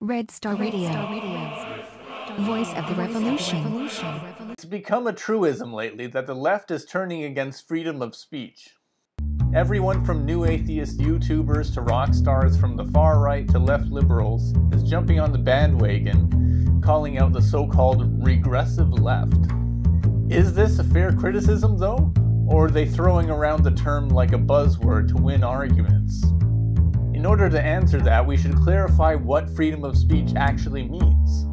Red Star Radio. Voice of the Revolution. It's become a truism lately that the left is turning against freedom of speech. Everyone from new atheist YouTubers to rock stars from the far right to left liberals is jumping on the bandwagon, calling out the so-called regressive left. Is this a fair criticism though? Or are they throwing around the term like a buzzword to win arguments? In order to answer that, we should clarify what freedom of speech actually means.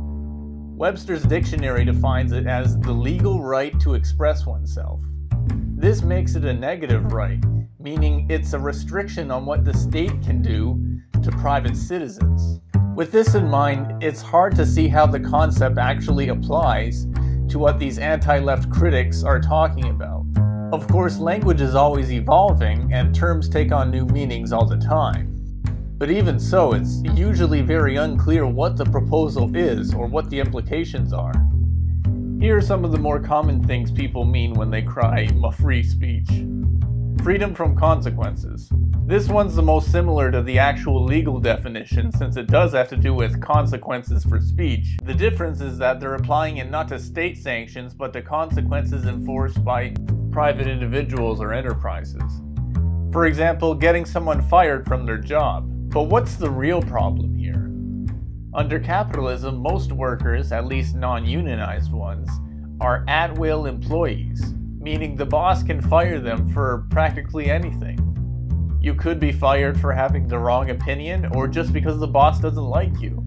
Webster's dictionary defines it as the legal right to express oneself. This makes it a negative right, meaning it's a restriction on what the state can do to private citizens. With this in mind, it's hard to see how the concept actually applies to what these anti-left critics are talking about. Of course, language is always evolving and terms take on new meanings all the time. But even so, it's usually very unclear what the proposal is or what the implications are. Here are some of the more common things people mean when they cry free speech. Freedom from consequences. This one's the most similar to the actual legal definition since it does have to do with consequences for speech. The difference is that they're applying it not to state sanctions but to consequences enforced by private individuals or enterprises. For example, getting someone fired from their job. But what's the real problem here? Under capitalism, most workers, at least non-unionized ones, are at-will employees, meaning the boss can fire them for practically anything. You could be fired for having the wrong opinion or just because the boss doesn't like you.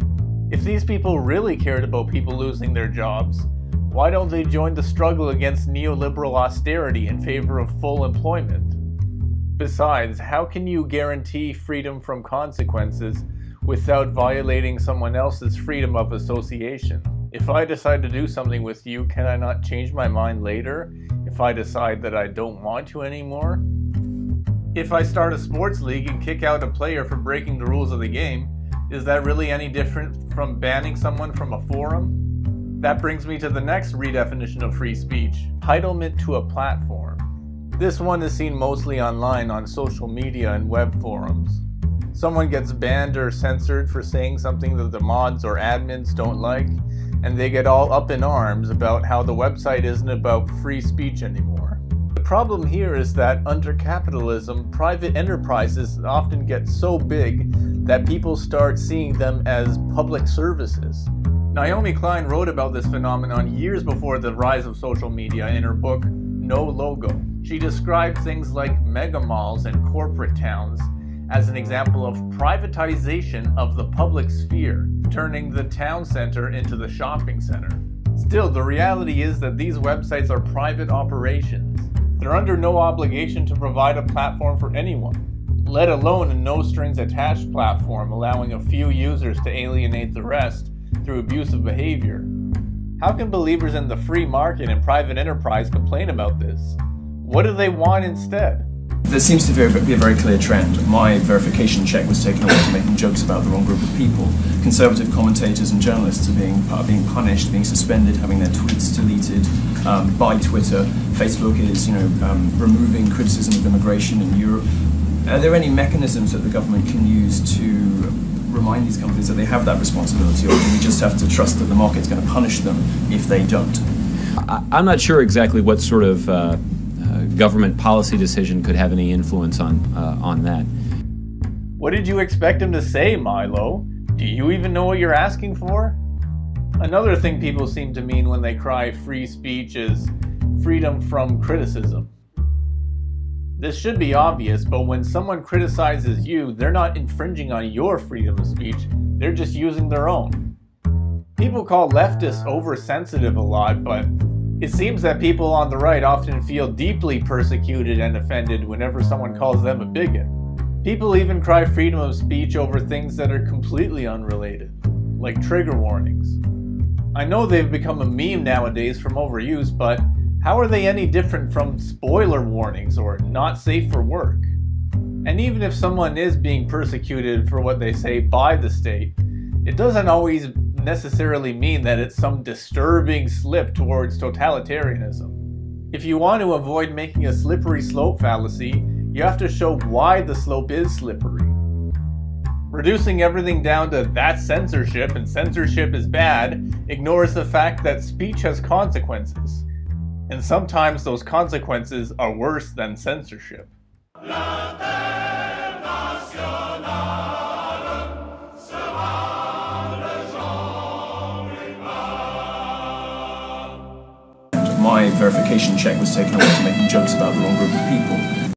If these people really cared about people losing their jobs, why don't they join the struggle against neoliberal austerity in favor of full employment? Besides, how can you guarantee freedom from consequences without violating someone else's freedom of association? If I decide to do something with you, can I not change my mind later if I decide that I don't want to anymore? If I start a sports league and kick out a player for breaking the rules of the game, is that really any different from banning someone from a forum? That brings me to the next redefinition of free speech: entitlement to a platform. This one is seen mostly online on social media and web forums. Someone gets banned or censored for saying something that the mods or admins don't like, and they get all up in arms about how the website isn't about free speech anymore. The problem here is that under capitalism, private enterprises often get so big that people start seeing them as public services. Naomi Klein wrote about this phenomenon years before the rise of social media in her book, No Logo. She described things like mega malls and corporate towns as an example of privatization of the public sphere, turning the town center into the shopping center. Still, the reality is that these websites are private operations. They're under no obligation to provide a platform for anyone, let alone a no-strings-attached platform allowing a few users to alienate the rest through abusive behavior. How can believers in the free market and private enterprise complain about this? What do they want instead? There seems to be a very clear trend. My verification check was taken away for making jokes about the wrong group of people. Conservative commentators and journalists are being punished, being suspended, having their tweets deleted by Twitter. Facebook is, removing criticism of immigration in Europe. Are there any mechanisms that the government can use to remind these companies that they have that responsibility, or do we just have to trust that the market's going to punish them if they don't? I'm not sure exactly what sort of government policy decision could have any influence on that. What did you expect him to say, Milo? Do you even know what you're asking for? Another thing people seem to mean when they cry free speech is freedom from criticism. This should be obvious, but when someone criticizes you, they're not infringing on your freedom of speech, they're just using their own. People call leftists oversensitive a lot, but it seems that people on the right often feel deeply persecuted and offended whenever someone calls them a bigot. People even cry freedom of speech over things that are completely unrelated, like trigger warnings. I know they've become a meme nowadays from overuse, but how are they any different from spoiler warnings or not safe for work? And even if someone is being persecuted for what they say by the state, it doesn't always necessarily mean that it's some disturbing slip towards totalitarianism. If you want to avoid making a slippery slope fallacy, you have to show why the slope is slippery. Reducing everything down to that's censorship and censorship is bad ignores the fact that speech has consequences. And sometimes those consequences are worse than censorship. My verification check was taken away for making jokes about the wrong group of people.